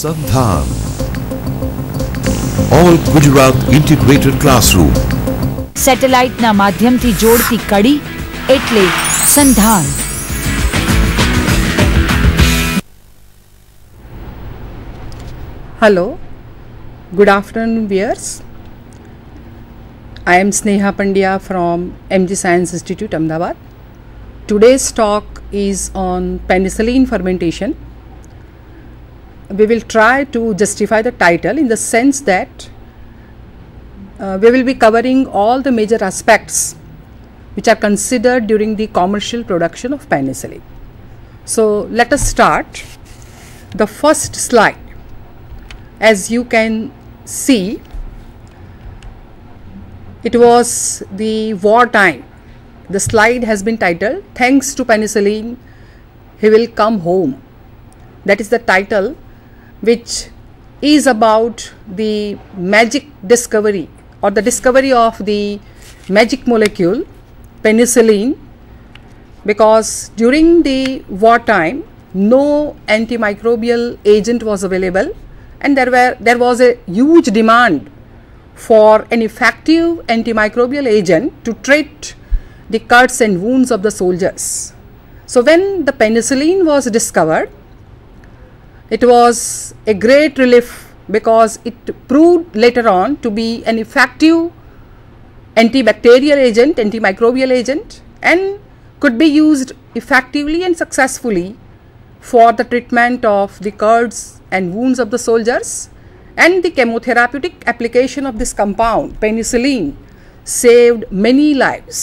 Sandhan. All Gujarat Integrated Classroom. Satellite ના માધ્યમથી જોડતી કડી એટલે સંધાન. Hello, good afternoon viewers. I am Sneha Pandya from MG Science Institute, Ahmedabad. Today's talk is on penicillin fermentation. We will try to justify the title in the sense that we will be covering all the major aspects which are considered during the commercial production of penicillin. So let us start. The first slide, as you can see, it was the war time. The slide has been titled, "Thanks to penicillin, he will come home." That is the title, which is about the magic discovery or the discovery of the magic molecule penicillin, because during the wartime no antimicrobial agent was available and there was a huge demand for an effective antimicrobial agent to treat the cuts and wounds of the soldiers. So when the penicillin was discovered, it was a great relief because it proved later on to be an effective antibacterial agent, antimicrobial agent, and could be used effectively and successfully for the treatment of the cuts and wounds of the soldiers. And the chemotherapeutic application of this compound, penicillin, saved many lives.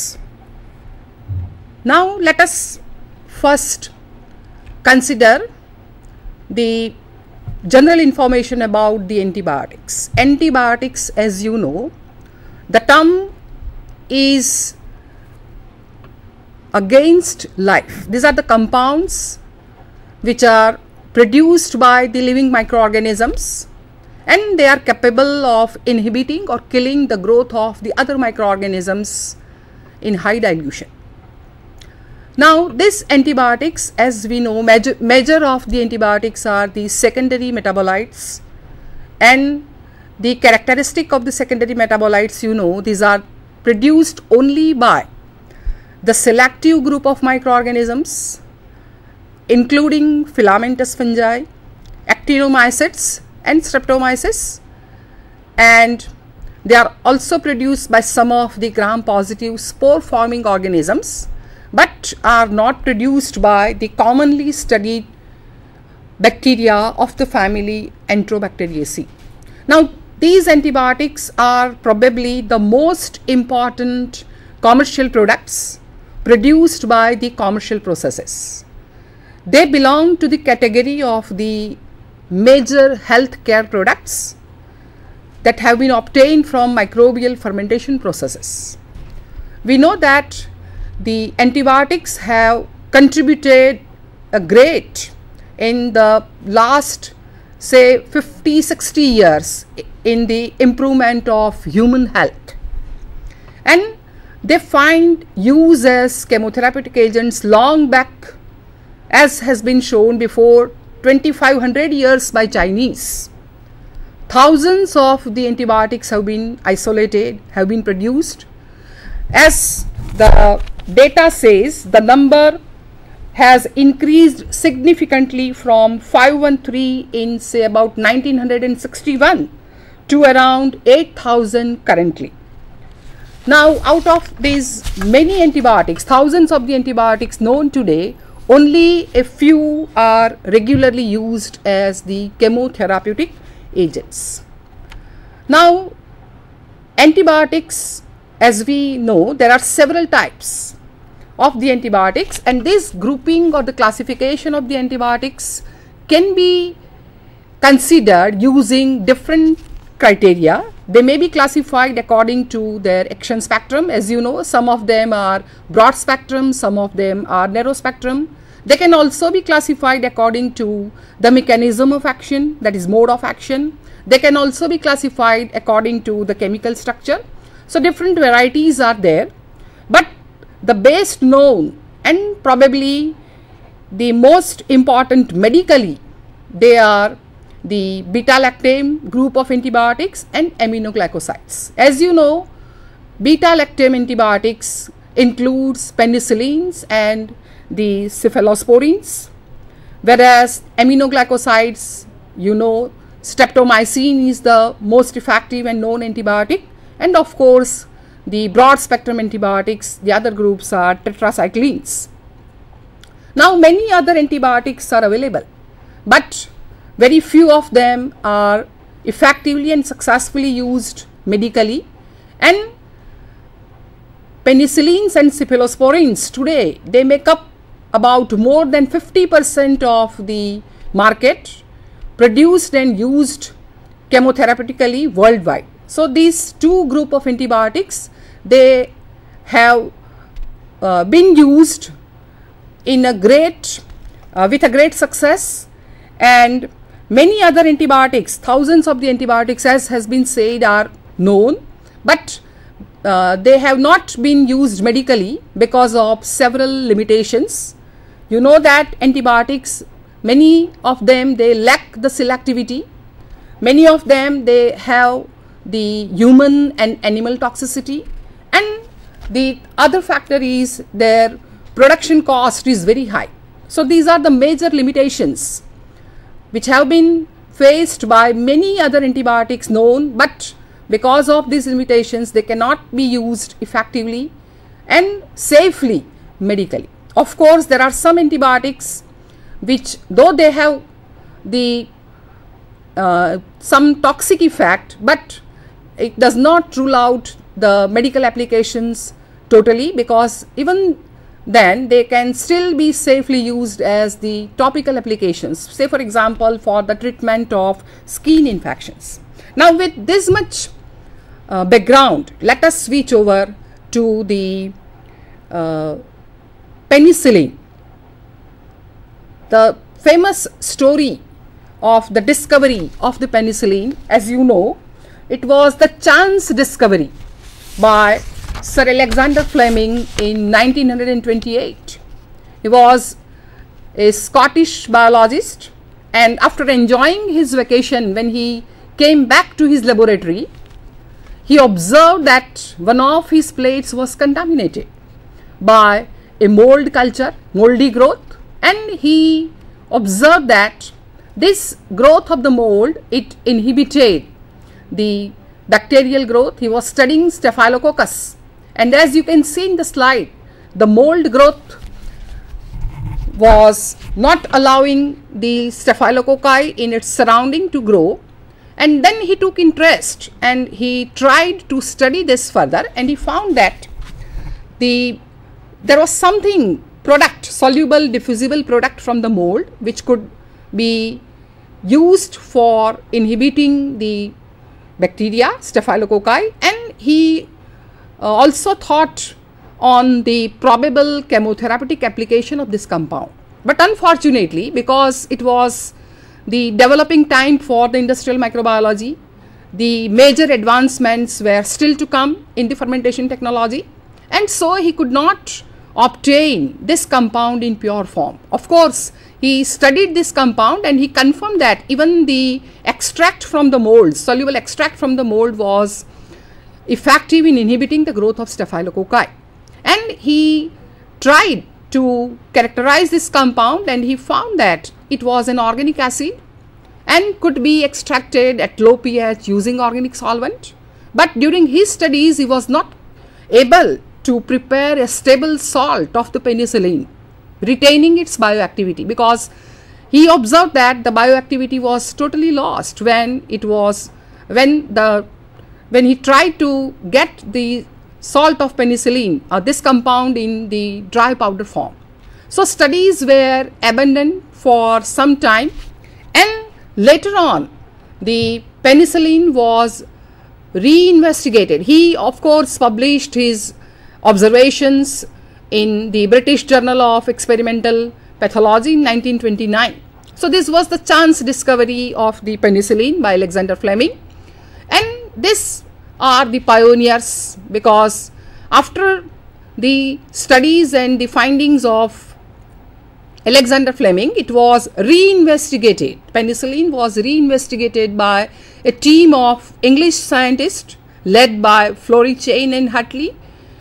Now let us first consider the general information about the antibiotics. Antibiotics, as you know, the term is against life. These are the compounds which are produced by the living microorganisms, and they are capable of inhibiting or killing the growth of the other microorganisms in high dilution. Now these antibiotics, as we know, major of the antibiotics are the secondary metabolites, and the characteristic of the secondary metabolites, you know, these are produced only by the selective group of microorganisms, including filamentous fungi, actinomycetes and streptomyces, and they are also produced by some of the gram-positive spore-forming organisms, but are not produced by the commonly studied bacteria of the family Enterobacteriaceae. Now these antibiotics are probably the most important commercial products produced by the commercial processes. They belong to the category of the major healthcare products that have been obtained from microbial fermentation processes. We know that the antibiotics have contributed a great in the last, say, 50-60 years in the improvement of human health, and they find use as chemotherapeutic agents long back, as has been shown before 2500 years by Chinese. Thousands of the antibiotics have been isolated, have been produced. As the data says, the number has increased significantly from 513 in, say, about 1961 to around 8,000 currently. Now out of these many antibiotics, thousands of the antibiotics known today, only a few are regularly used as the chemotherapeutic agents. Now antibiotics, as we know, there are several types of the antibiotics, and this grouping or the classification of the antibiotics can be considered using different criteria. They may be classified according to their action spectrum. As you know, some of them are broad spectrum, some of them are narrow spectrum. They can also be classified according to the mechanism of action, that is mode of action. They can also be classified according to the chemical structure. So different varieties are there, but the best known and probably the most important medically, they are the beta-lactam group of antibiotics, and aminoglycosides. As you know, beta-lactam antibiotics includes penicillins and the cephalosporins, whereas aminoglycosides, you know, streptomycin is the most effective and known antibiotic, and of course the broad spectrum antibiotics, the other groups are tetracyclines. Now many other antibiotics are available, but very few of them are effectively and successfully used medically, and penicillins and cephalosporins today, they make up about more than 50% of the market produced and used chemotherapeutically worldwide. So these two group of antibiotics, they have been used in a great with a great success, and many other antibiotics, thousands of the antibiotics, as has been said, are known, but they have not been used medically because of several limitations. You know that antibiotics, many of them, they lack the selectivity, many of them, they have the human and animal toxicity, and the other factor is their production cost is very high. So these are the major limitations which have been faced by many other antibiotics known, but because of these limitations they cannot be used effectively and safely medically. Of course, there are some antibiotics which, though they have the some toxic effect, but it does not rule out the medical applications totally, because even then they can still be safely used as the topical applications, say for example for the treatment of skin infections. Now with this much background, let us switch over to the penicillin. The famous story of the discovery of the penicillin, as you know, it was the chance discovery by Sir Alexander Fleming in 1928. He was a Scottish biologist, and after enjoying his vacation, when he came back to his laboratory, he observed that one of his plates was contaminated by a mold culture, moldy growth, and he observed that this growth of the mold, it inhibited the bacterial growth. He was studying Staphylococcus, and as you can see in the slide, the mold growth was not allowing the Staphylococci in its surrounding to grow. And then he took interest and he tried to study this further, and he found that there was something, product, soluble diffusible product from the mold, which could be used for inhibiting the bacteria, Staphylococci, and he also thought on the probable chemotherapeutic application of this compound. But unfortunately, because it was the developing time for the industrial microbiology, the major advancements were still to come in the fermentation technology, and so he could not obtain this compound in pure form. Of course, he studied this compound and he confirmed that even the extract from the mold, soluble extract from the mold, was effective in inhibiting the growth of Staphylococci. And he tried to characterize this compound, and he found that it was an organic acid and could be extracted at low pH using organic solvent. But during his studies, he was not able to prepare a stable salt of the penicillin retaining its bioactivity, because he observed that the bioactivity was totally lost when he tried to get the salt of penicillin, this compound, in the dry powder form. So studies were abandoned for some time, and later on the penicillin was reinvestigated. He of course published his observations in the British Journal of Experimental Pathology in 1929. So this was the chance discovery of the penicillin by Alexander Fleming, and these are the pioneers, because after the studies and the findings of Alexander Fleming, it was reinvestigated. Penicillin was reinvestigated by a team of English scientists led by Florey Chain and Hartley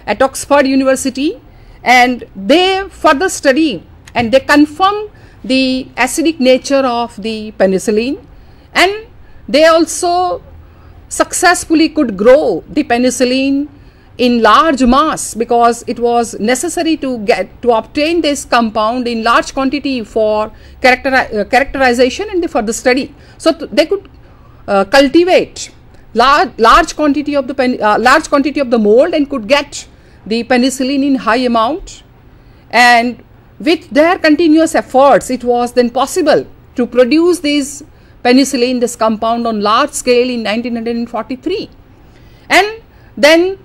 at Oxford University, and they further studied and they confirmed the acidic nature of the penicillin, and they also successfully could grow the penicillin in large mass, because it was necessary to obtain this compound in large quantity for characterization and the further study. So they could cultivate large quantity of the mold and could get the penicillin in high amount, and with their continuous efforts it was then possible to produce this penicillin, this compound, on large scale in 1943. And then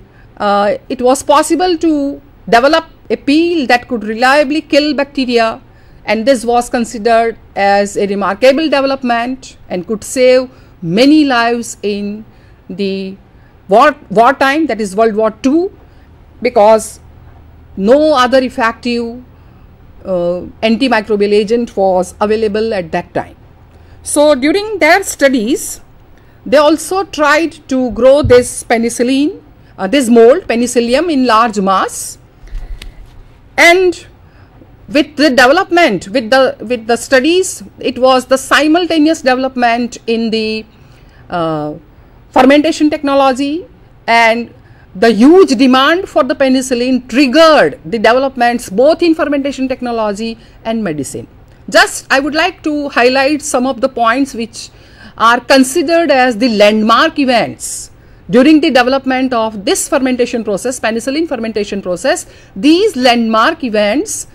it was possible to develop a peel that could reliably kill bacteria, and this was considered as a remarkable development and could save many lives in the wartime, that is World War II, because no other effective antimicrobial agent was available at that time. So during their studies, they also tried to grow this penicillin, this mold, penicillium, in large mass, and with the development, with the studies, it was the simultaneous development in the fermentation technology, and the huge demand for the penicillin triggered the developments both in fermentation technology and medicine. Just I would like to highlight some of the points which are considered as the landmark events during the development of this fermentation process, penicillin fermentation process. These landmark events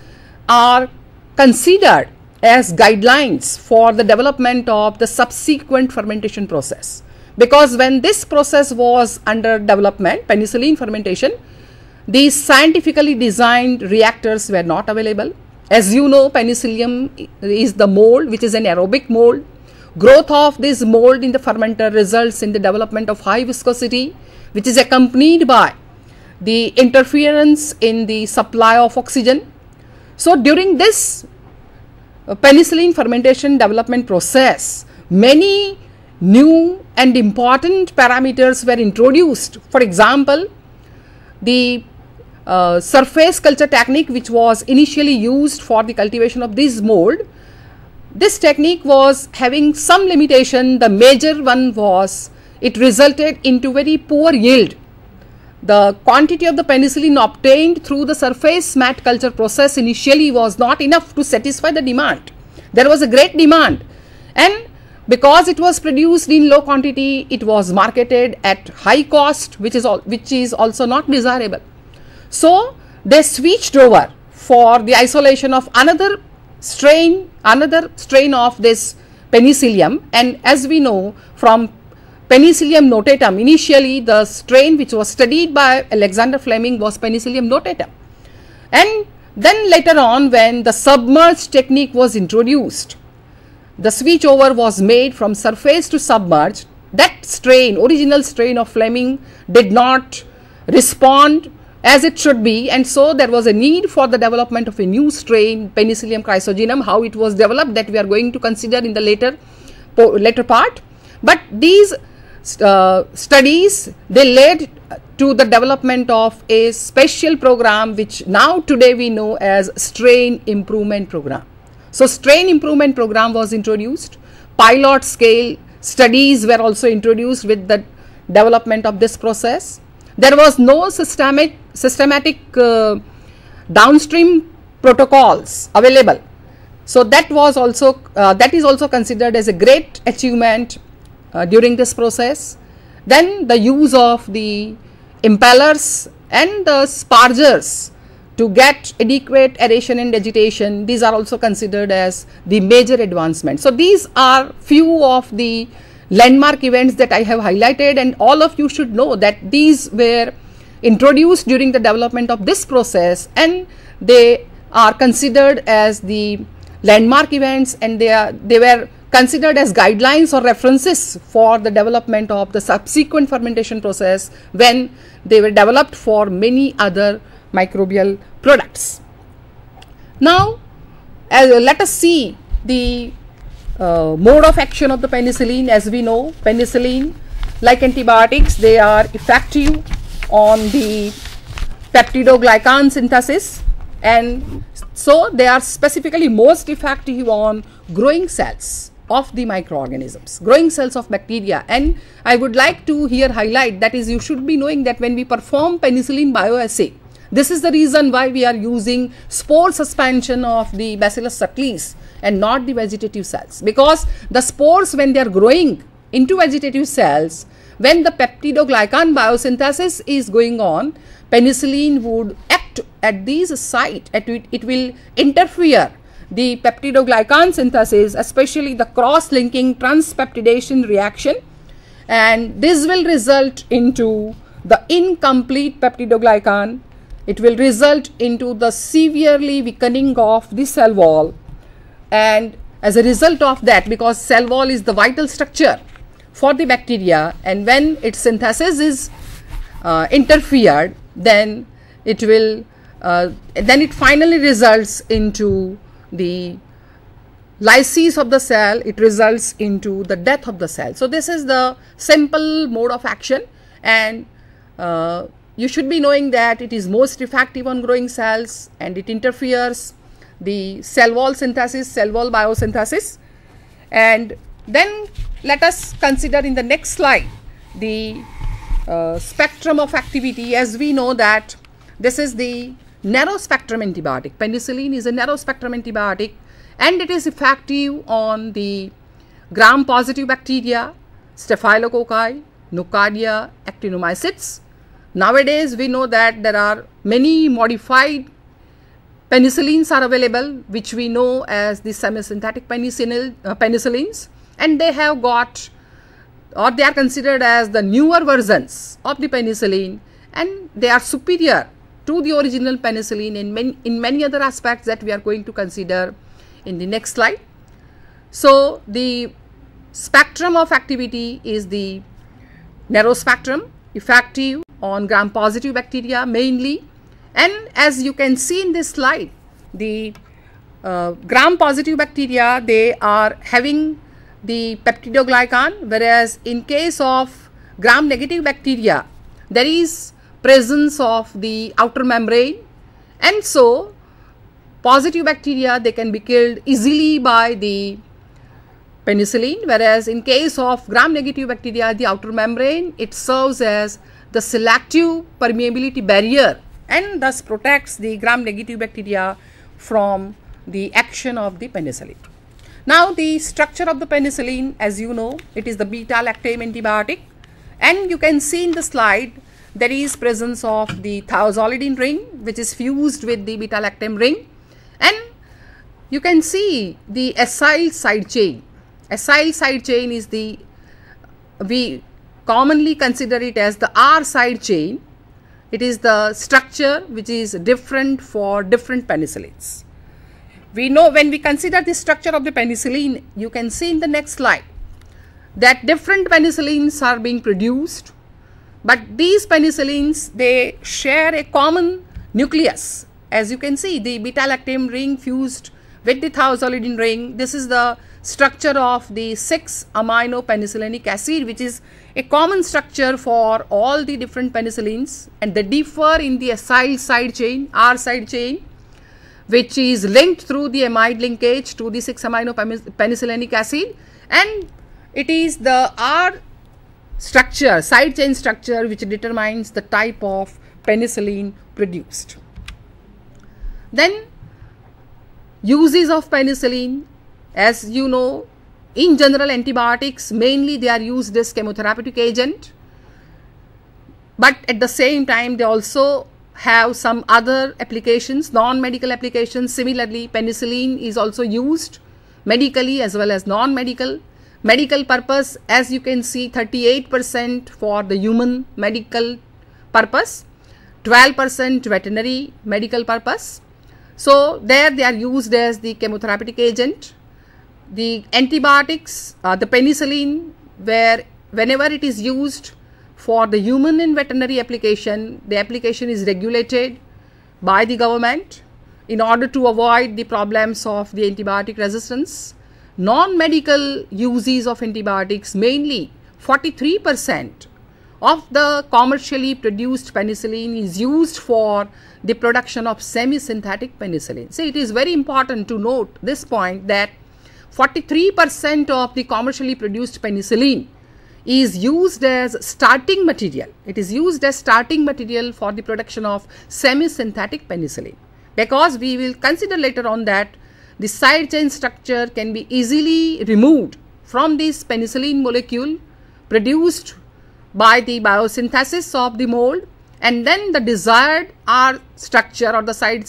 are considered as guidelines for the development of the subsequent fermentation process, because when this process was under development, penicillin fermentation, these scientifically designed reactors were not available. As you know, penicillium is the mold, which is an aerobic mold. Growth of this mold in the fermenter results in the development of high viscosity, which is accompanied by the interference in the supply of oxygen. So during this penicillin fermentation development process, many new and important parameters were introduced. For example, the surface culture technique, which was initially used for the cultivation of this mold, this technique was having some limitation. The major one was it resulted into very poor yield. The quantity of the penicillin obtained through the surface mat culture process initially was not enough to satisfy the demand. There was a great demand, and because it was produced in low quantity, it was marketed at high cost, which is also not desirable. So they switched over for the isolation of another strain of this penicillium, and as we know from Penicillium notatum, initially the strain which was studied by Alexander Fleming was Penicillium notatum, and then later on, when the submerged technique was introduced, the switch over was made from surface to submerged. That strain, original strain of Fleming, did not respond as it should be, and so there was a need for the development of a new strain, Penicillium chrysogenum. How it was developed, that we are going to consider in the later part. But these studies, they led to the development of a special program which now today we know as strain improvement program. So strain improvement program was introduced. Pilot scale studies were also introduced with the development of this process. There was no systematic downstream protocols available. So that was also that is also considered as a great achievement during this process. Then the use of the impellers and the spargers to get adequate aeration and agitation, these are also considered as the major advancements. So these are few of the landmark events that I have highlighted, and all of you should know that these were introduced during the development of this process, and they are considered as the landmark events, and they were considered as guidelines or references for the development of the subsequent fermentation process when they were developed for many other microbial products. Now, Let us see the mode of action of the penicillin. As we know, penicillin, like antibiotics, they are effective on the peptidoglycan synthesis, and so they are specifically most effective on growing cells of the microorganisms, growing cells of bacteria. And I would like to here highlight, that is, you should be knowing that when we perform penicillin bioassay, this is the reason why we are using spore suspension of the Bacillus subtilis and not the vegetative cells, because the spores, when they are growing into vegetative cells, when the peptidoglycan biosynthesis is going on, penicillin would act at these sites. It will interfere the peptidoglycan synthesis, especially the cross-linking transpeptidation reaction, and this will result into the incomplete peptidoglycan. It will result into the severely weakening of the cell wall, and as a result of that, because cell wall is the vital structure for the bacteria, and when its synthesis is interfered, then it will then it finally results into the lysis of the cell. It results into the death of the cell. So this is the simple mode of action, and you should be knowing that it is most effective on growing cells, and it interferes the cell wall synthesis, cell wall biosynthesis. And then let us consider in the next slide the spectrum of activity. As we know that this is the narrow spectrum antibiotic. Penicillin is a narrow spectrum antibiotic, and it is effective on the gram-positive bacteria, staphylococci, nocardia, actinomycetes. Nowadays we know that there are many modified penicillins are available, which we know as the semi-synthetic penicillins, and they have got, or they are considered as the newer versions of the penicillin, and they are superior to the original penicillin in many other aspects that we are going to consider in the next slide. So the spectrum of activity is the narrow spectrum, effective on gram-positive bacteria mainly, and as you can see in this slide, the gram-positive bacteria, they are having the peptidoglycan, whereas in case of gram-negative bacteria, there is presence of the outer membrane, and so positive bacteria, they can be killed easily by the penicillin, whereas in case of gram-negative bacteria, the outer membrane, it serves as the selective permeability barrier and thus protects the gram-negative bacteria from the action of the penicillin. Now the structure of the penicillin, as you know, it is the beta-lactam antibiotic, and you can see in the slide there is presence of the thiazolidine ring, which is fused with the beta-lactam ring, and you can see the acyl side chain. Acyl side chain is the, we commonly consider it as the R side chain. It is the structure which is different for different penicillins. We know when we consider the structure of the penicillin, you can see in the next slide that different penicillins are being produced, but these penicillins, they share a common nucleus. As you can see, the beta-lactam ring fused with the thiazolidine ring, this is the structure of the 6-amino-penicillinic acid, which is a common structure for all the different penicillins, and they differ in the acyl side chain, R side chain, which is linked through the amide linkage to the 6-amino-penicillinic acid, and it is the R structure, side chain structure, which determines the type of penicillin produced. Then uses of penicillin, as you know, in general antibiotics, mainly they are used as chemotherapeutic agent, but at the same time they also have some other applications, non-medical applications. Similarly, penicillin is also used medically as well as non-medical. Medical purpose, as you can see, 38% for the human medical purpose, 12% veterinary medical purpose. So there they are used as the chemotherapeutic agent. The antibiotics, the penicillin, whenever it is used for the human and veterinary application, the application is regulated by the government, in order to avoid the problems of the antibiotic resistance. Non-medical uses of antibiotics, mainly 43% of the commercially produced penicillin is used for the production of semi-synthetic penicillin. So it is very important to note this point that 43% of the commercially produced penicillin is used as starting material. It is used as starting material for the production of semi-synthetic penicillin, because we will consider later on that the side chain structure can be easily removed from this penicillin molecule produced by the biosynthesis of the mold, and then the desired R structure or the side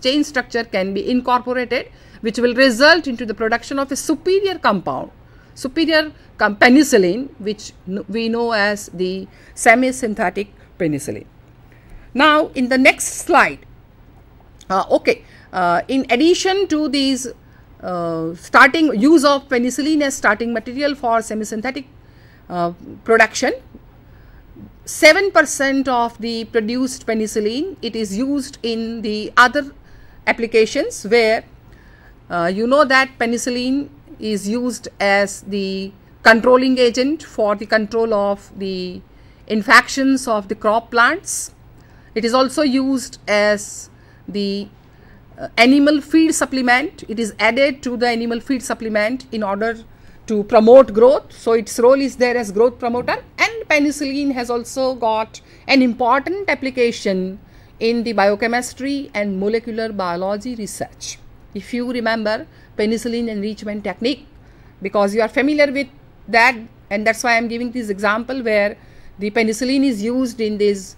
chain structure can be incorporated, which will result into the production of a superior compound, superior penicillin, which we know as the semi-synthetic penicillin. Now in the next slide, in addition to these starting use of penicillin as starting material for semi-synthetic production, 7% of the produced penicillin, it is used in the other applications where you know that penicillin is used as the controlling agent for the control of the infections of the crop plants. It is also used as the animal feed supplement. It is added to the animal feed supplement in order to promote growth. So its role is there as growth promoter, and penicillin has also got an important application in the biochemistry and molecular biology research. If you remember penicillin enrichment technique, because you are familiar with that, and that's why I am giving this example where the penicillin is used in this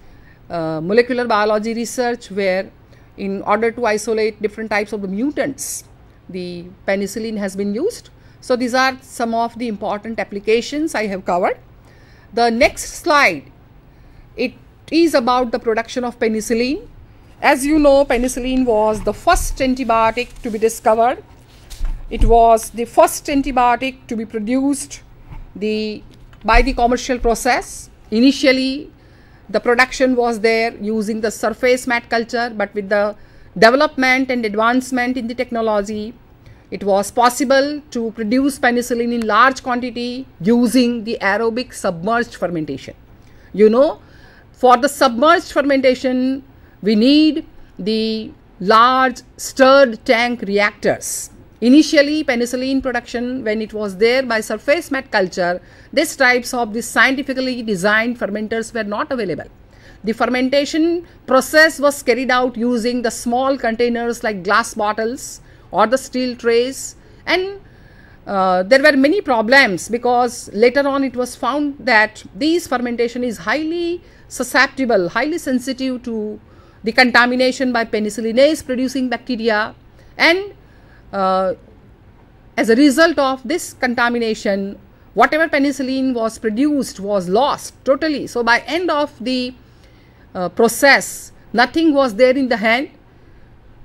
molecular biology research, where in order to isolate different types of the mutants, the penicillin has been used. So these are some of the important applications I have covered. The next slide, it is about the production of penicillin. As you know, penicillin was the first antibiotic to be discovered. It was the first antibiotic to be produced by the commercial process. Initially, the production was there using the surface mat culture, but with the development and advancement in the technology, it was possible to produce penicillin in large quantity using the aerobic submerged fermentation. You know, for the submerged fermentation, we need the large stirred tank reactors. Initially, penicillin production, when it was there by surface mat culture, these types of the scientifically designed fermenters were not available. The fermentation process was carried out using the small containers like glass bottles or the steel trays, and there were many problems, because later on it was found that this fermentation is highly susceptible, highly sensitive to the contamination by penicillinase producing bacteria, and as a result of this contamination, whatever penicillin was produced was lost totally. So by end of the process, nothing was there in the hand,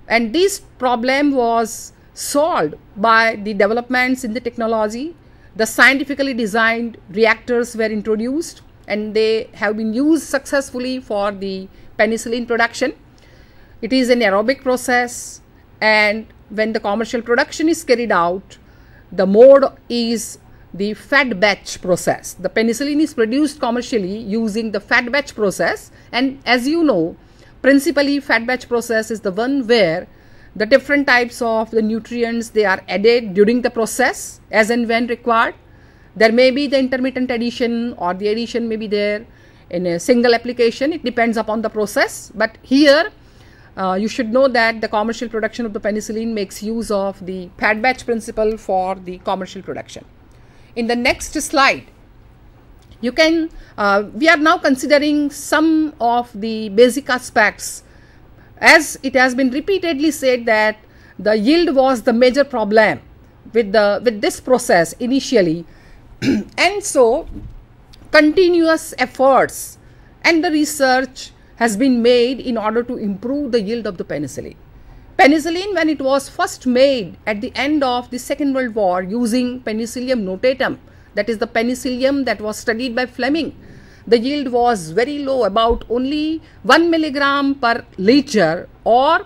and this problem was solved by the developments in the technology. The scientifically designed reactors were introduced, and they have been used successfully for the penicillin production. It is an aerobic process, and when the commercial production is carried out, the mode is the fed batch process. The penicillin is produced commercially using the fed batch process, and as you know, principally fed batch process is the one where the different types of the nutrients, they are added during the process as and when required. There may be the intermittent addition, or the addition may be there in a single application. It depends upon the process, but here you should know that the commercial production of the penicillin makes use of the fed batch principle for the commercial production. In the next slide, you can we are now considering some of the basic aspects, as it has been repeatedly said that the yield was the major problem with this process initially, and so continuous efforts and the research has been made in order to improve the yield of the penicillin. Penicillin, when it was first made at the end of the Second World War using Penicillium notatum, that is the penicillium that was studied by Fleming, the yield was very low, about only 1 milligram per liter, or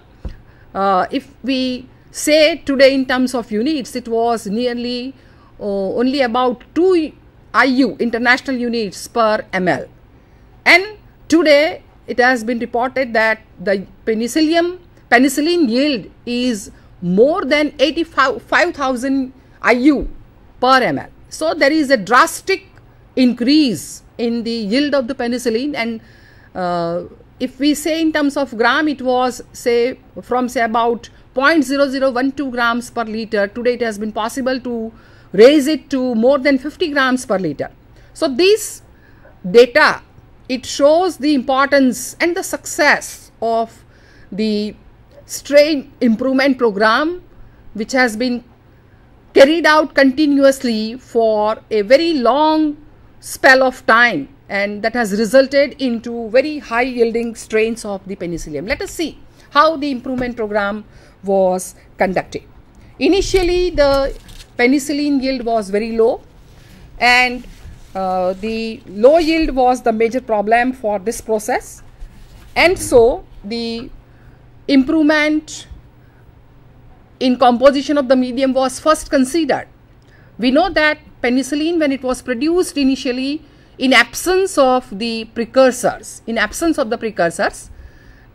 if we say today in terms of units, it was nearly only about 2 IU, international units per ml. And today it has been reported that the penicillin yield is more than 85,000 IU per ml. So there is a drastic increase in the yield of the penicillin, and if we say in terms of gram, it was from about 0.0012 grams per liter. Today it has been possible to raise it to more than 50 grams per liter. So this data, it shows the importance and the success of the strain improvement program, which has been carried out continuously for a very long spell of time, and that has resulted into very high yielding strains of the penicillium. Let us see how the improvement program was conducted. Initially, the penicillin yield was very low, and the low yield was the major problem for this process, and so the improvement in composition of the medium was first considered. We know that penicillin, when it was produced initially, in absence of the precursors,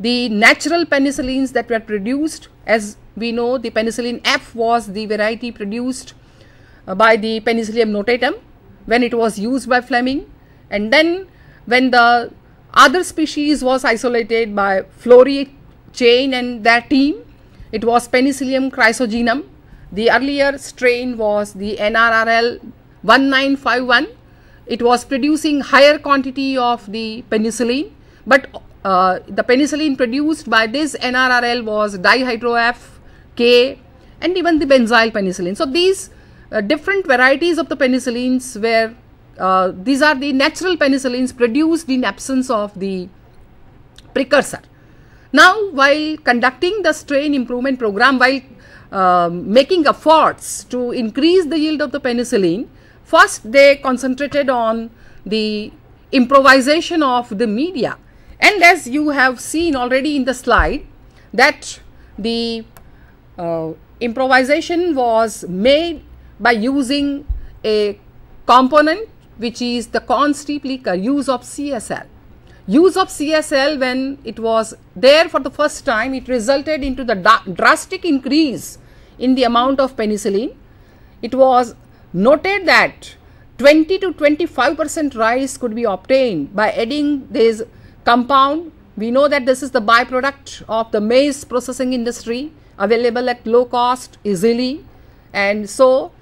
the natural penicillins that were produced, as we know, the penicillin F was the variety produced by the Penicillium notatum when it was used by Fleming, and then when the other species was isolated by Flory Chain and their team, it was Penicillium chrysogenum. The earlier strain was the NRRL 1951. It was producing higher quantity of the penicillin, but the penicillin produced by this NRRL was dihydro-F, K, and even the benzyl penicillin. So these different varieties of the penicillins were, these are the natural penicillins produced in absence of the precursor. Now, while conducting the strain improvement program, while making efforts to increase the yield of the penicillin, first they concentrated on the improvisation of the media. And as you have seen already in the slide, that the improvisation was made by using a component which is the corn steep liquor, use of CSL. Use of CSL, when it was there for the first time, it resulted into the drastic increase in the amount of penicillin. It was noted that 20 to 25% rise could be obtained by adding this compound. We know that this is the byproduct of the maize processing industry, available at low cost easily, and so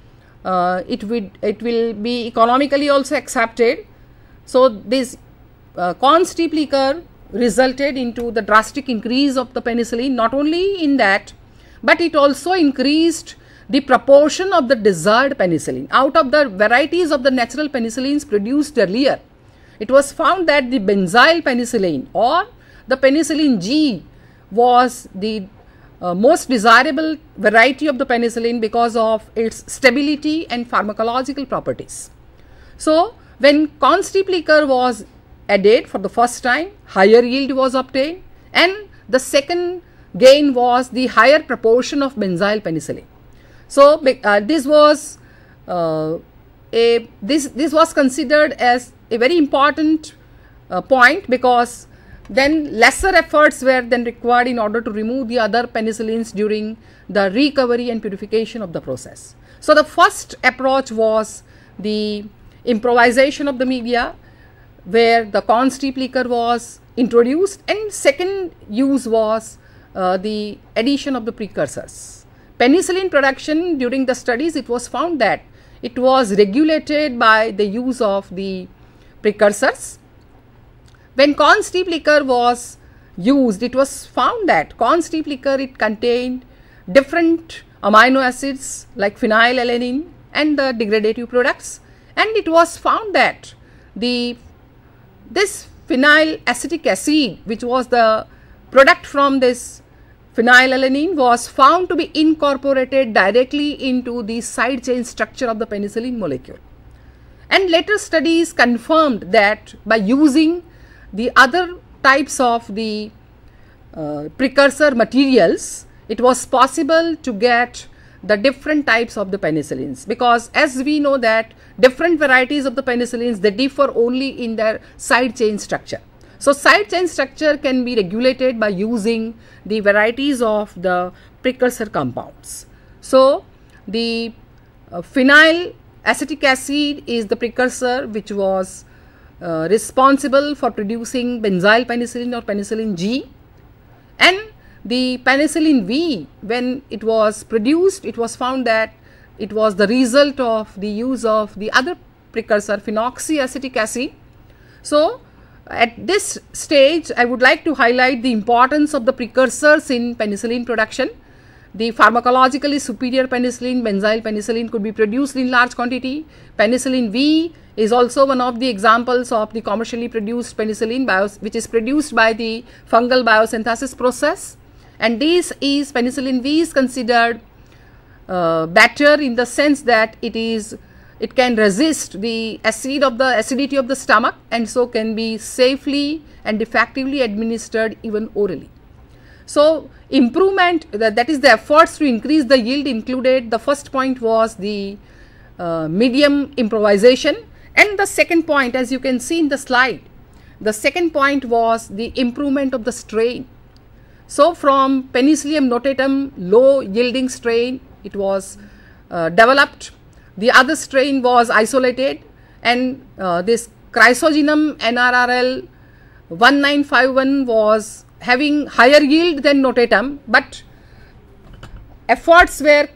it will be economically also accepted. So this corn steep liquor resulted into the drastic increase of the penicillin. Not only in that, but it also increased the proportion of the desired penicillin. Out of the varieties of the natural penicillins produced earlier, it was found that the benzyl penicillin or the penicillin G was the most desirable variety of the penicillin because of its stability and pharmacological properties. So when corn steep liquor was added for the first time, higher yield was obtained, and the second gain was the higher proportion of benzyl penicillin. So this was this was considered as a very important point, because then lesser efforts were then required in order to remove the other penicillins during the recovery and purification of the process. So the first approach was the improvisation of the media, where the corn steep liquor was introduced, and second use was the addition of the precursors. Penicillin production, during the studies, it was found that it was regulated by the use of the precursors. When corn steep liquor was used, it was found that corn steep liquor, it contained different amino acids like phenylalanine and the degradative products, and it was found that this phenyl acetic acid, which was the product from this phenylalanine, was found to be incorporated directly into the side chain structure of the penicillin molecule. And later studies confirmed that by using the other types of the precursor materials, it was possible to get the different types of the penicillins, because as we know that different varieties of the penicillins, they differ only in their side chain structure. So side chain structure can be regulated by using the varieties of the precursor compounds. So the phenyl acetic acid is the precursor which was responsible for producing benzyl penicillin or penicillin G, and the penicillin V, when it was produced, it was found that it was the result of the use of the other precursor phenoxyacetic acid. So at this stage, I would like to highlight the importance of the precursors in penicillin production. The pharmacologically superior penicillin, benzyl penicillin, could be produced in large quantity. Penicillin V is also one of the examples of the commercially produced penicillin which is produced by the fungal biosynthesis process. And this is penicillin V is considered better in the sense that it can resist the acidity of the stomach, and so can be safely and effectively administered even orally. So improvement, that is the efforts to increase the yield included. The first point was the medium improvisation, and the second point, as you can see in the slide, the second point was the improvement of the strain. So from Penicillium notatum low yielding strain, it was developed. The other strain was isolated, and this Chrysogenum NRRL 1951 was having higher yield than notatum, but efforts were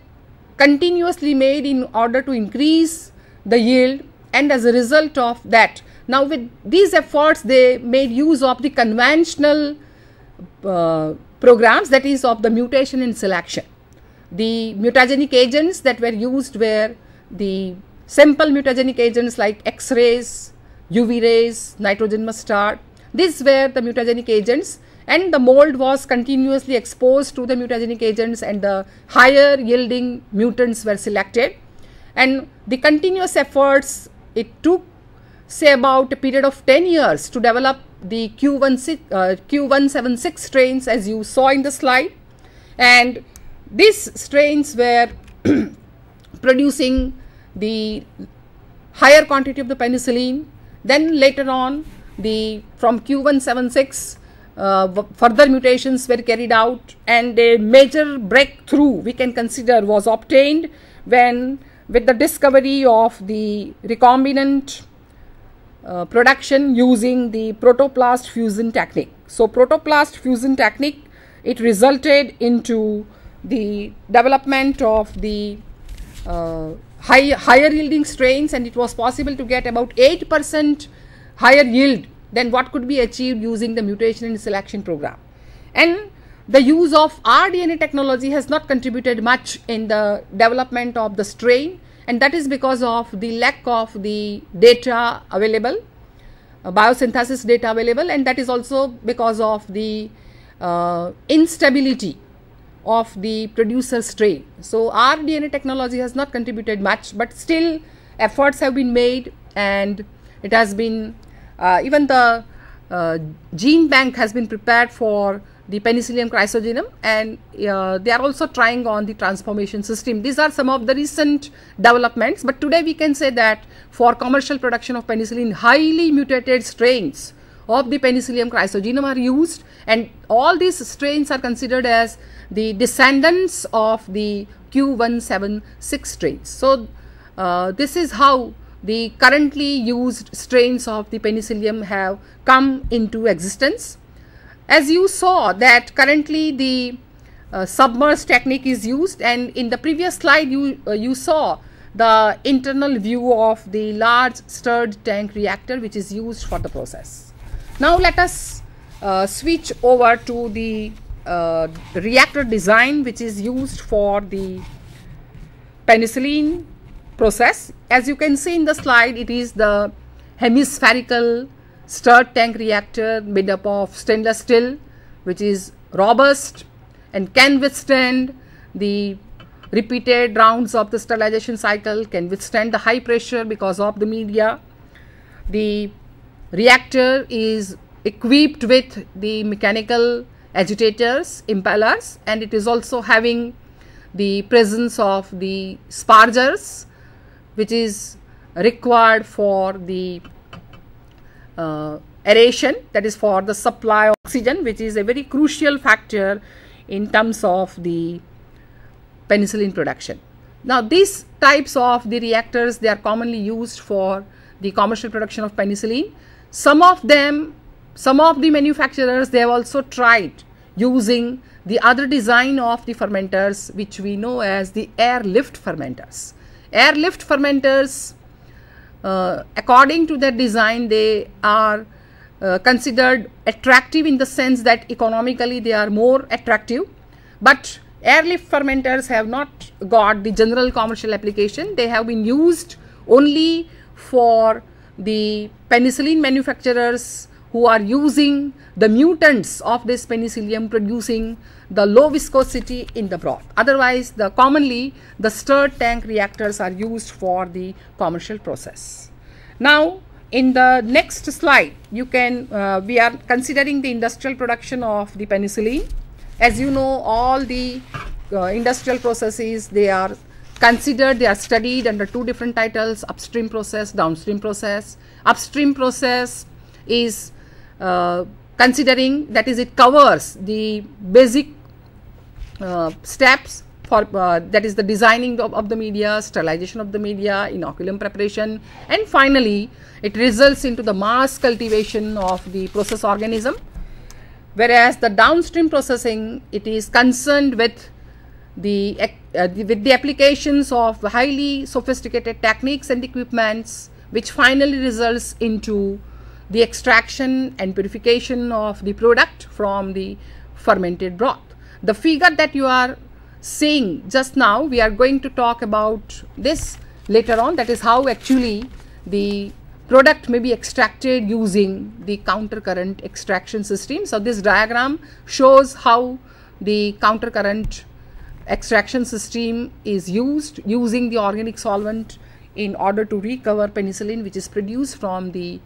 continuously made in order to increase the yield, and as a result of that, now with these efforts they made use of the conventional programs, that is of the mutation and selection. The mutagenic agents that were used were the simple mutagenic agents like X-rays, UV rays, nitrogen mustard. These were the mutagenic agents, and the mold was continuously exposed to the mutagenic agents, and the higher yielding mutants were selected. And the continuous efforts, it took say about a period of 10 years to develop the Q176 strains, as you saw in the slide, and these strains were producing the higher quantity of the penicillin. Then later on, from Q176 further mutations were carried out, and a major breakthrough we can consider was obtained when with the discovery of the recombinant production using the protoplast fusion technique. So protoplast fusion technique, it resulted into the development of the higher yielding strains, and it was possible to get about 8% higher yield than what could be achieved using the mutation and selection program. And the use of rDNA technology has not contributed much in the development of the strain, and that is because of the lack of the data available, biosynthesis data available, and that is also because of the instability of the producer strain. So rDNA technology has not contributed much, but still efforts have been made, and it has been even the gene bank has been prepared for the Penicillium chrysogenum, and they are also trying on the transformation system. These are some of the recent developments, but today we can say that for commercial production of penicillin, highly mutated strains of the Penicillium chrysogenum are used, and all these strains are considered as the descendants of the Q176 strains. So this is how the currently used strains of the penicillium have come into existence. As you saw that currently the submerged technique is used, and in the previous slide you saw the internal view of the large stirred tank reactor which is used for the process. Now let us switch over to the reactor design which is used for the penicillin process. As you can see in the slide, it is the hemispherical stirred tank reactor made up of stainless steel, which is robust and can withstand the repeated rounds of the sterilization cycle, can withstand the high pressure because of the media. The reactor is equipped with the mechanical agitators, impellers, and it is also having the presence of the spargers, which is required for the aeration, that is for the supply of oxygen, which is a very crucial factor in terms of the penicillin production. Now these types of the reactors, they are commonly used for the commercial production of penicillin. Some of the manufacturers, they have also tried using the other design of the fermenters, which we know as the airlift fermenters. Airlift fermenters, according to their design, they are considered attractive in the sense that economically they are more attractive, but airlift fermenters have not got the general commercial application. They have been used only for the penicillin manufacturers who are using the mutants of this penicillium, producing the low viscosity in the broth. Otherwise, commonly the stirred tank reactors are used for the commercial process. Now in the next slide, you can we are considering the industrial production of the penicillin. As you know, all the industrial processes, they are considered, they are studied under two different titles: upstream process, downstream process. Upstream process is considering, that is, it covers the basic steps for that is the designing of the media, sterilization of the media, inoculum preparation, and finally it results into the mass cultivation of the process organism. Whereas the downstream processing, it is concerned with the applications of highly sophisticated techniques and equipments, which finally results into the extraction and purification of the product from the fermented broth. The figure that you are seeing just now, we are going to talk about this later on, that is how actually the product may be extracted using the countercurrent extraction system. So this diagram shows how the countercurrent extraction system is used, using the organic solvent in order to recover penicillin, which is produced from the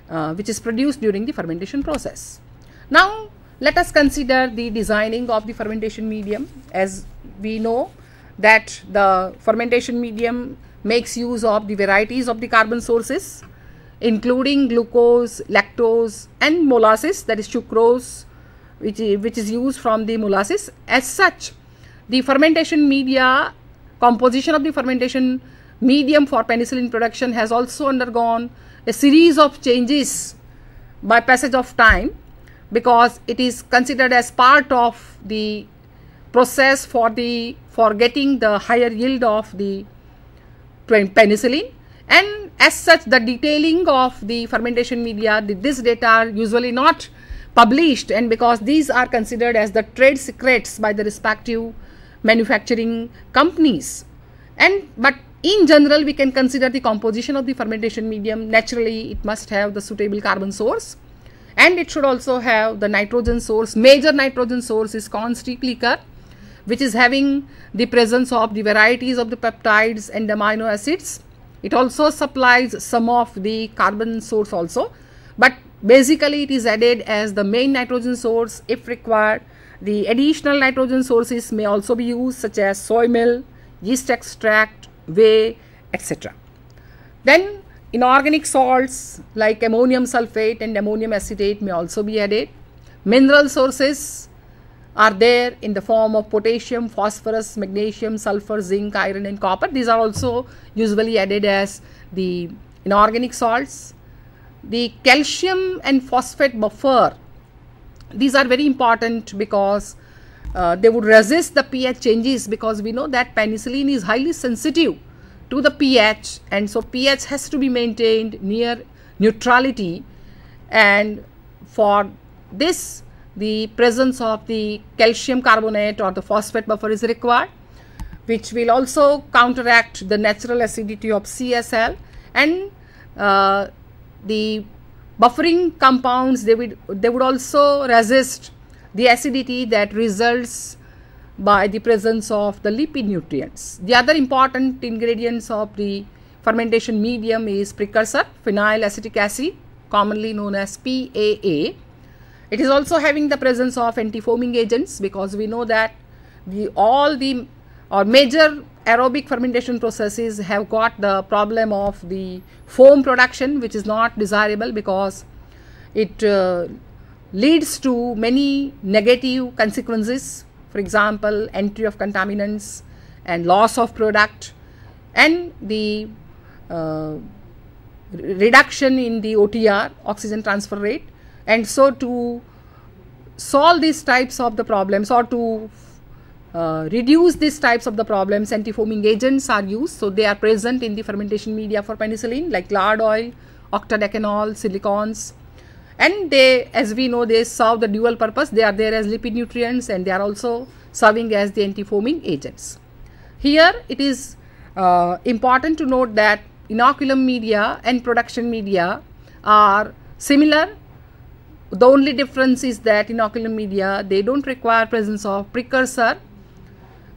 during the fermentation process. Now let us consider the designing of the fermentation medium. As we know that the fermentation medium makes use of the varieties of the carbon sources, including glucose, lactose, and molasses, that is sucrose, which is used from the molasses. As such, the fermentation media, composition of the fermentation medium for penicillin production has also undergone a series of changes by passage of time, because it is considered as part of the process for getting the higher yield of the penicillin. And as such, the detailing of the fermentation media, this data are usually not published, and because these are considered as the trade secrets by the respective manufacturing companies. But in general, we can consider the composition of the fermentation medium. Naturally, it must have the suitable carbon source, and it should also have the nitrogen source. Major nitrogen source is corn streak liquor, which is having the presence of the varieties of the peptides and amino acids. It also supplies some of the carbon source also, but basically it is added as the main nitrogen source if required. The additional nitrogen sources may also be used, such as soy meal, yeast extract, whey, etc. Then inorganic salts like ammonium sulfate and ammonium acetate may also be added. Mineral sources are there in the form of potassium, phosphorus, magnesium, sulfur, zinc, iron, and copper. These are also usually added as the inorganic salts. The calcium and phosphate buffer, these are very important because they would resist the pH changes, because we know that penicillin is highly sensitive to the pH, and so pH has to be maintained near neutrality, and for this the presence of the calcium carbonate or the phosphate buffer is required, which will also counteract the natural acidity of CSL. And the buffering compounds, they would also resist the acidity that results by the presence of the lipid nutrients. The other important ingredients of the fermentation medium is precursor, phenyl acetic acid, commonly known as PAA, It is also having the presence of antifoaming agents, because we know that all the major aerobic fermentation processes have got the problem of the foam production, which is not desirable because it leads to many negative consequences. For example, entry of contaminants and loss of product, and the reduction in the OTR, oxygen transfer rate. And so to solve these types of the problems, or to reduce these types of the problems, antifoaming agents are used. So they are present in the fermentation media for penicillin, like lard oil, octadecanol, silicones, and they, as we know, they serve the dual purpose. They are there as lipid nutrients, and they are also serving as the antifoaming agents. Here it is important to note that inoculum media and production media are similar. The only difference is that inoculum media, they don't require presence of precursor,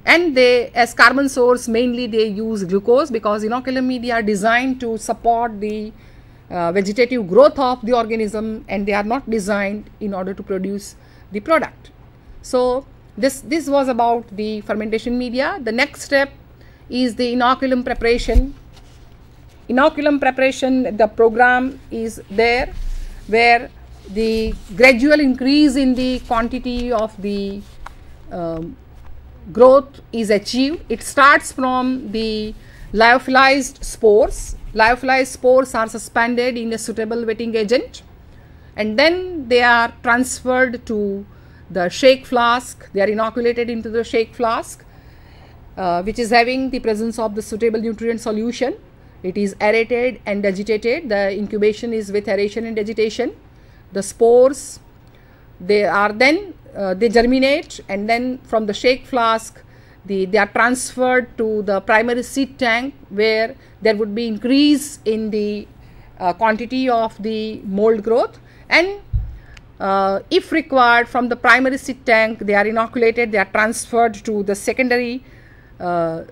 and they, as carbon source, mainly they use glucose, because inoculum media are designed to support the vegetative growth of the organism, and they are not designed in order to produce the product. So this was about the fermentation media. The next step is the inoculum preparation. Inoculum preparation, the program is there, where the gradual increase in the quantity of the growth is achieved. It starts from the lyophilized spores. Lyophilized spores are suspended in a suitable wetting agent, and then they are transferred to the shake flask. They are inoculated into the shake flask, which is having the presence of the suitable nutrient solution. It is aerated and agitated. The incubation is with aeration and agitation. The spores, they are then they germinate, and then from the shake flask they are transferred to the primary seed tank, where there would be increase in the quantity of the mold growth, and if required, from the primary seed tank they are inoculated, they are transferred to the secondary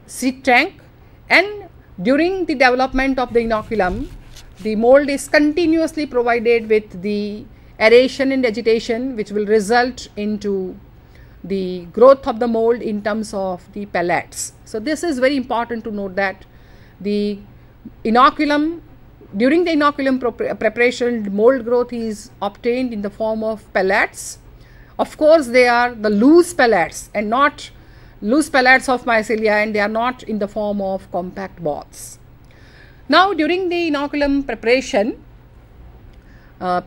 seed tank, and during the development of the inoculum, the mold is continuously provided with the aeration and agitation, which will result into the growth of the mold in terms of the pellets. So this is very important to note, that the inoculum, during the inoculum preparation, mold growth is obtained in the form of pellets. Of course, they are the loose pellets and not loose pellets of mycelia, and they are not in the form of compact balls. Now, during the inoculum preparation,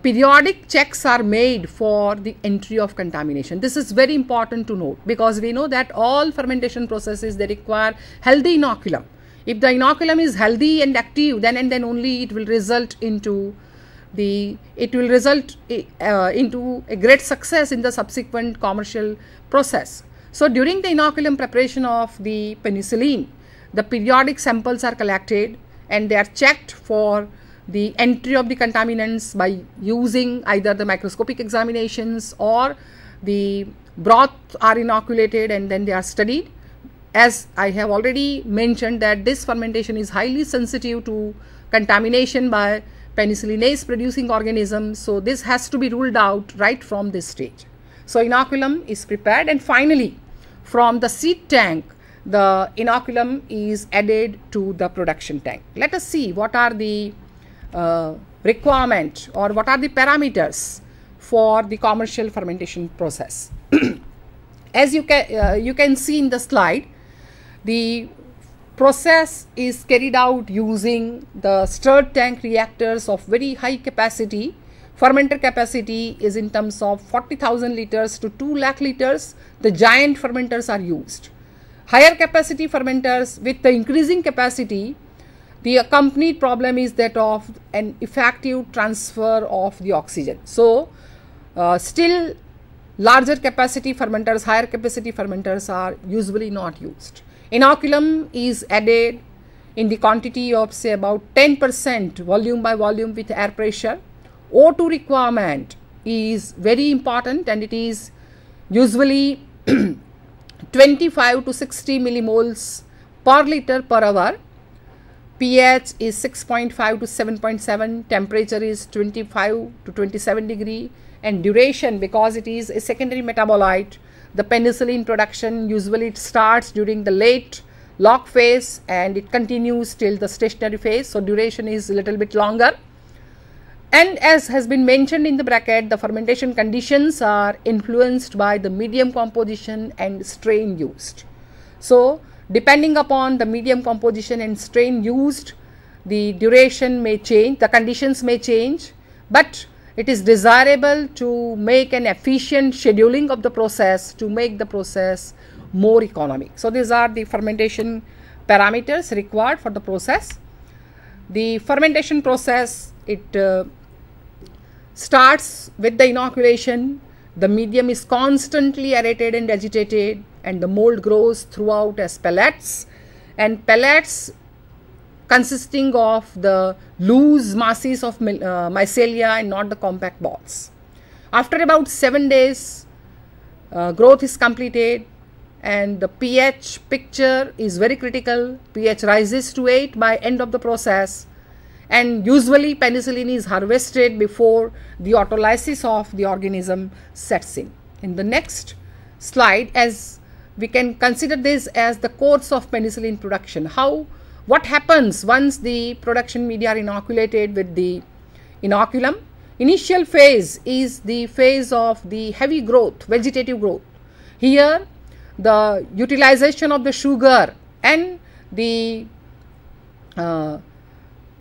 periodic checks are made for the entry of contamination. This is very important to note, because we know that all fermentation processes, they require healthy inoculum. If the inoculum is healthy and active, then and then only it will result into into a great success in the subsequent commercial process. So during the inoculum preparation of the penicillin, the periodic samples are collected, and they are checked for the entry of the contaminants by using either the microscopic examinations, or the broth are inoculated and then they are studied. As I have already mentioned, that this fermentation is highly sensitive to contamination by penicillinase producing organisms. So this has to be ruled out right from this stage. So inoculum is prepared, and finally from the seed tank, the inoculum is added to the production tank. Let us see what are the requirement, or what are the parameters for the commercial fermentation process. As you can see in the slide, the process is carried out using the stirred tank reactors of very high capacity. Fermenter capacity is in terms of 40,000 liters to 2 lakh liters. The giant fermenters are used. Higher capacity fermenters, with the increasing capacity, the accompanied problem is that of an effective transfer of the oxygen. So still larger capacity fermenters, higher capacity fermenters are usually not used. Inoculum is added in the quantity of, say, about 10% volume by volume with air pressure. O2 requirement is very important, and it is usually 25 to 60 millimoles per liter per hour. pH is 6.5 to 7.7, temperature is 25 to 27 degree, and duration, because it is a secondary metabolite, the penicillin production usually it starts during the late log phase and it continues till the stationary phase, so duration is a little bit longer. And as has been mentioned in the bracket, the fermentation conditions are influenced by the medium composition and strain used. So depending upon the medium composition and strain used, the duration may change, the conditions may change, but it is desirable to make an efficient scheduling of the process to make the process more economic. So these are the fermentation parameters required for the process. The fermentation process, it starts with the inoculation. The medium is constantly aerated and agitated, and the mold grows throughout as pellets, and pellets consisting of the loose masses of mycelia and not the compact balls. After about 7 days, growth is completed and the pH picture is very critical. pH rises to 8 by end of the process, and usually penicillin is harvested before the autolysis of the organism sets in. In the next slide, as we can consider this as the course of penicillin production. What happens once the production media are inoculated with the inoculum? Initial phase is the phase of the heavy growth, vegetative growth. Here the utilization of the sugar and the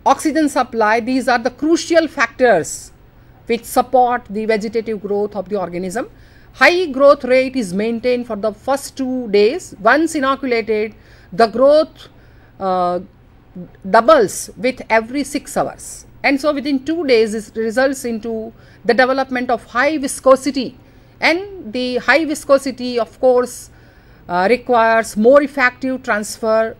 oxygen supply, these are the crucial factors which support the vegetative growth of the organism. High growth rate is maintained for the first 2 days. Once inoculated, the growth doubles with every 6 hours, and so within 2 days it results into the development of high viscosity, and the high viscosity of course requires more effective transfer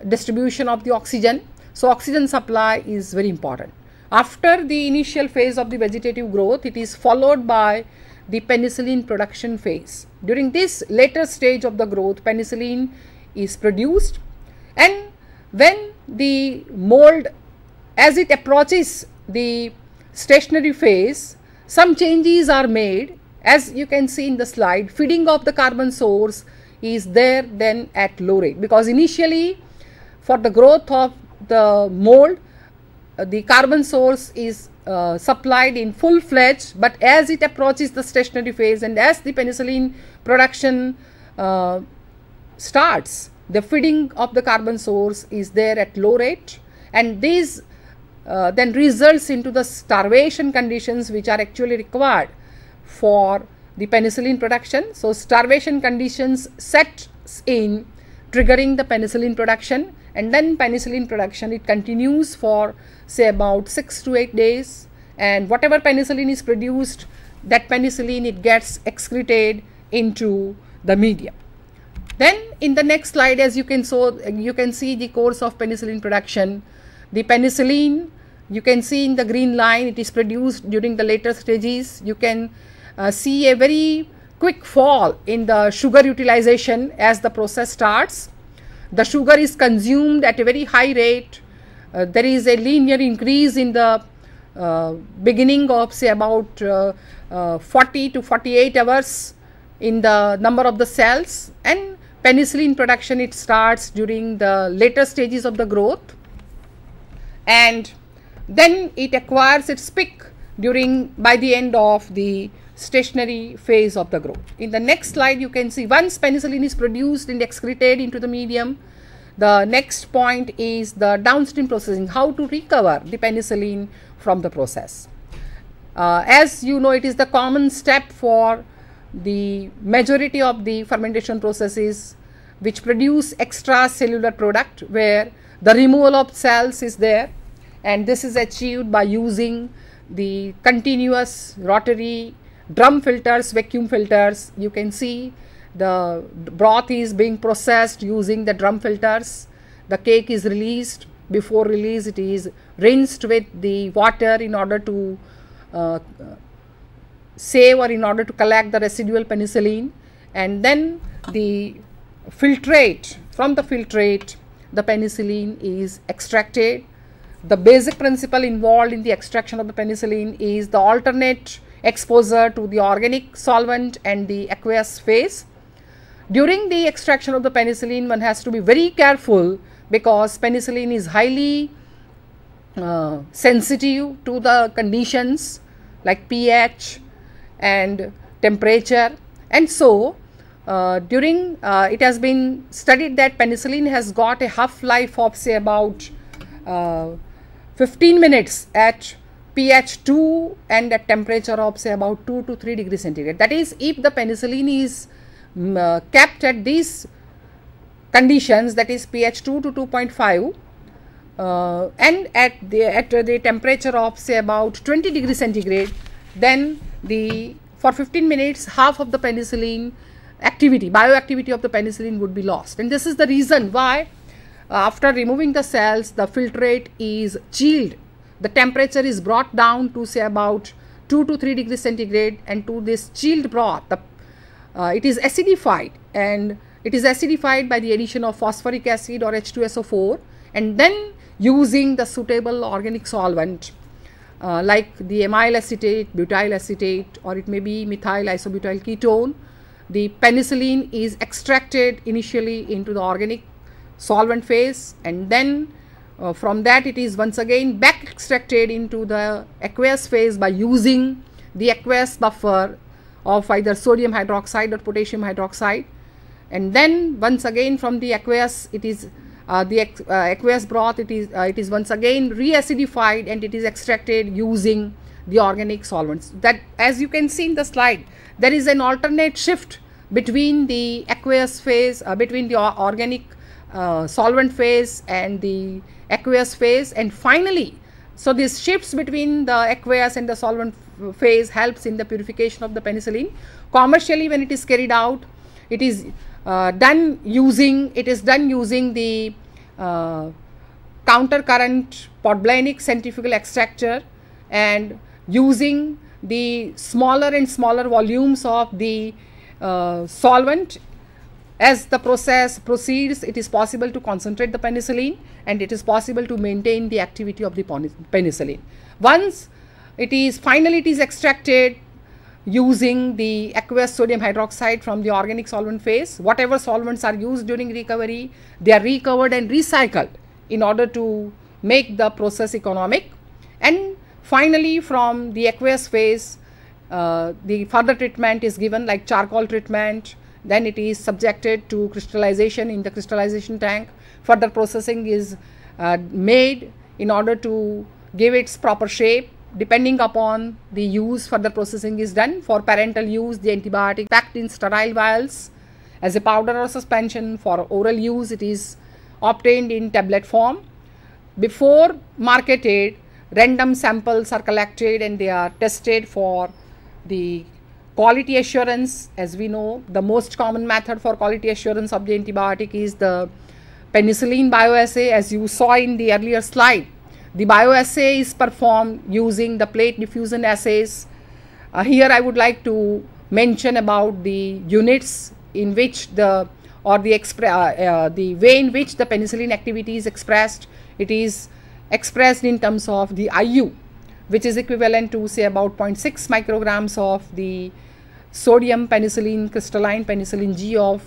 distribution of the oxygen. So oxygen supply is very important. After the initial phase of the vegetative growth, it is followed by the penicillin production phase. During this later stage of the growth, penicillin is produced, and when the mold, as it approaches the stationary phase, some changes are made. As you can see in the slide, feeding of the carbon source is there then at low rate, because initially for the growth of the mold, the carbon source is supplied in full-fledged, but as it approaches the stationary phase and as the penicillin production starts, the feeding of the carbon source is there at low rate, and this then results into the starvation conditions which are actually required for the penicillin production. So starvation conditions set in, triggering the penicillin production, and then penicillin production, it continues for say about 6 to 8 days, and whatever penicillin is produced, that penicillin it gets excreted into the medium. Then in the next slide, as you can see the course of penicillin production. The penicillin, you can see in the green line, it is produced during the later stages. You can see a very quick fall in the sugar utilization as the process starts. The sugar is consumed at a very high rate. There is a linear increase in the beginning of say about 40 to 48 hours in the number of the cells, and penicillin production, it starts during the later stages of the growth, and then it acquires its peak by the end of the stationary phase of the growth. In the next slide, you can see once penicillin is produced and excreted into the medium, the next point is the downstream processing, how to recover the penicillin from the process. As you know, it is the common step for the majority of the fermentation processes which produce extracellular product, where the removal of cells is there, and this is achieved by using the continuous rotary drum filters, vacuum filters. You can see the broth is being processed using the drum filters. The cake is released. Before release, it is rinsed with the water in order to save or in order to collect the residual penicillin, and then the filtrate, from the filtrate the penicillin is extracted. The basic principle involved in the extraction of the penicillin is the alternate exposure to the organic solvent and the aqueous phase. During the extraction of the penicillin, one has to be very careful because penicillin is highly sensitive to the conditions like pH and temperature, and so it has been studied that penicillin has got a half-life of say about 15 minutes at pH 2 and at temperature of say about 2 to 3 degrees centigrade. That is, if the penicillin is kept at these conditions, that is pH 2 to 2.5 and at the temperature of say about 20 degrees centigrade, then for 15 minutes half of the penicillin bioactivity of the penicillin would be lost. And this is the reason why after removing the cells, the filtrate is chilled. The temperature is brought down to say about 2 to 3 degrees centigrade, and to this chilled broth, it is acidified, and it is acidified by the addition of phosphoric acid or H2SO4, and then using the suitable organic solvent like the amyl acetate, butyl acetate, or it may be methyl isobutyl ketone. The penicillin is extracted initially into the organic solvent phase, and then from that it is once again back extracted into the aqueous phase by using the aqueous buffer of either sodium hydroxide or potassium hydroxide, and then once again from the aqueous it is aqueous broth it is once again re-acidified and it is extracted using the organic solvents. That, as you can see in the slide, there is an alternate shift between the aqueous phase, between the organic solvent phase and the aqueous phase, and finally, so this shifts between the aqueous and the solvent phase helps in the purification of the penicillin. Commercially, when it is carried out, it is done using the counter current Podblanic centrifugal extractor, and using the smaller and smaller volumes of the solvent. As the process proceeds, it is possible to concentrate the penicillin, and it is possible to maintain the activity of the penicillin. Once it is extracted using the aqueous sodium hydroxide from the organic solvent phase, whatever solvents are used during recovery, they are recovered and recycled in order to make the process economic. And finally, from the aqueous phase, the further treatment is given like charcoal treatment. Then it is subjected to crystallization in the crystallization tank. Further processing is made in order to give its proper shape. Depending upon the use, further processing is done. For parental use, the antibiotic packed in sterile vials as a powder or suspension. For oral use, it is obtained in tablet form. Before marketed, random samples are collected and they are tested for the quality assurance. As we know, the most common method for quality assurance of the antibiotic is the penicillin bioassay. As you saw in the earlier slide, the bioassay is performed using the plate diffusion assays. Here I would like to mention about the units in which the way in which the penicillin activity is expressed. It is expressed in terms of the IU, which is equivalent to say about 0.6 micrograms of the sodium penicillin, crystalline penicillin G of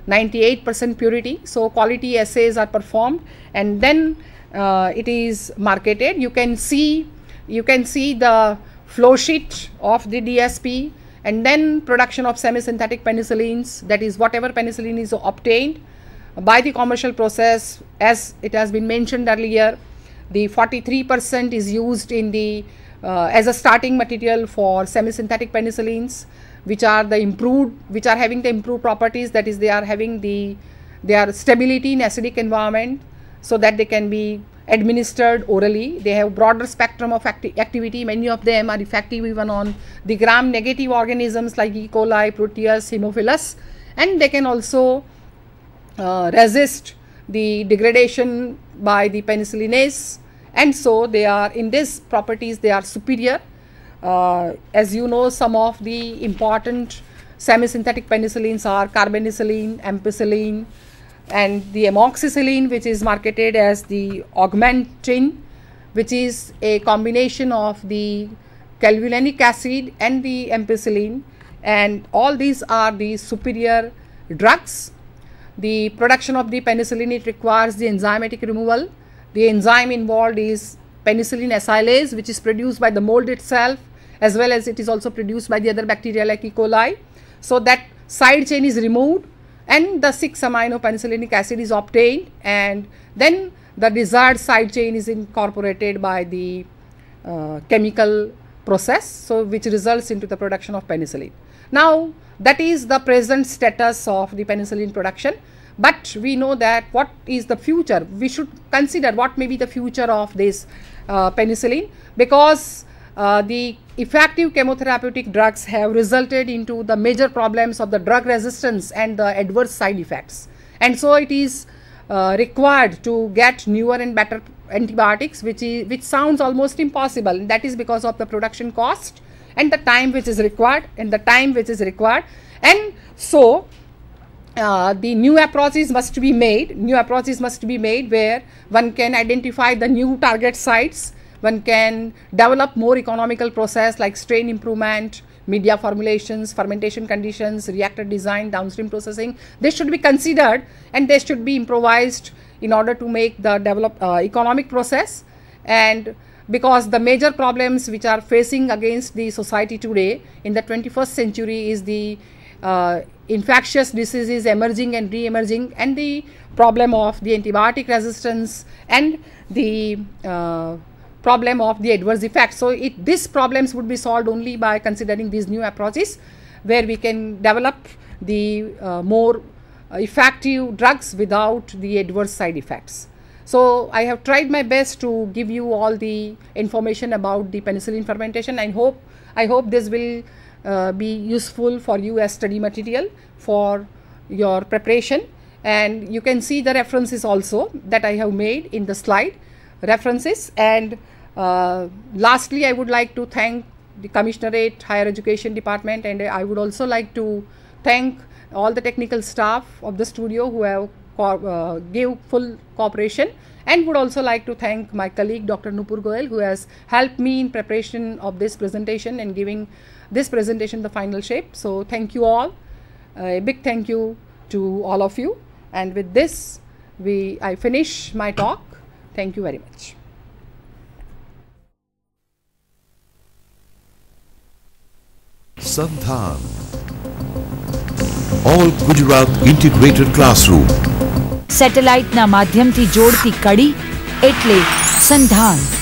98% purity. So quality assays are performed, and then it is marketed. You can see the flow sheet of the DSP, and then production of semi-synthetic penicillins, that is whatever penicillin is obtained by the commercial process. As it has been mentioned earlier, the 43% is used in the as a starting material for semi-synthetic penicillins, which are having the improved properties, that is they are having their stability in acidic environment, so that they can be administered orally. They have broader spectrum of activity. Many of them are effective even on the gram negative organisms like E. coli, Proteus, Haemophilus, and they can also resist the degradation by the penicillinase, and so they are in these properties they are superior. As you know, some of the important semi-synthetic penicillins are carbenicillin, ampicillin, and the amoxicillin, which is marketed as the Augmentin, which is a combination of the clavulanic acid and the ampicillin, and all these are the superior drugs. The production of the penicillin, it requires the enzymatic removal. The enzyme involved is penicillin acylase, which is produced by the mold itself, as well as it is also produced by the other bacteria like E. coli. So that side chain is removed and the 6-amino penicillinic acid is obtained, and then the desired side chain is incorporated by the chemical process, so which results into the production of penicillin. Now that is the present status of the penicillin production, but we know that what is the future. We should consider what may be the future of this penicillin, because the effective chemotherapeutic drugs have resulted into the major problems of the drug resistance and the adverse side effects, and so it is required to get newer and better antibiotics, which sounds almost impossible. That is because of the production cost and the time which is required, and so the new approaches must be made where one can identify the new target sites. One can develop more economical process like strain improvement, media formulations, fermentation conditions, reactor design, downstream processing. They should be considered and they should be improvised in order to make the economic process. And because the major problems which are facing against the society today in the 21st century is the infectious diseases emerging and re-emerging, and the problem of the antibiotic resistance and the problem of the adverse effects. So these problems would be solved only by considering these new approaches, where we can develop the more effective drugs without the adverse side effects. So I have tried my best to give you all the information about the penicillin fermentation. I hope this will be useful for you as study material for your preparation, and you can see the references also that I have made in the slide references. And lastly, I would like to thank the Commissionerate Higher Education Department, and I would also like to thank all the technical staff of the studio who have gave full cooperation, and would also like to thank my colleague Dr. Nupur Goyal, who has helped me in preparation of this presentation and giving this presentation the final shape. So thank you all, a big thank you to all of you, and with this I finish my talk. Thank you very much. Sandhan. All Gujarat Integrated Classroom. સેટેલાઇટના માધ્યમથી જોડતી કડી એટલે સંધાન.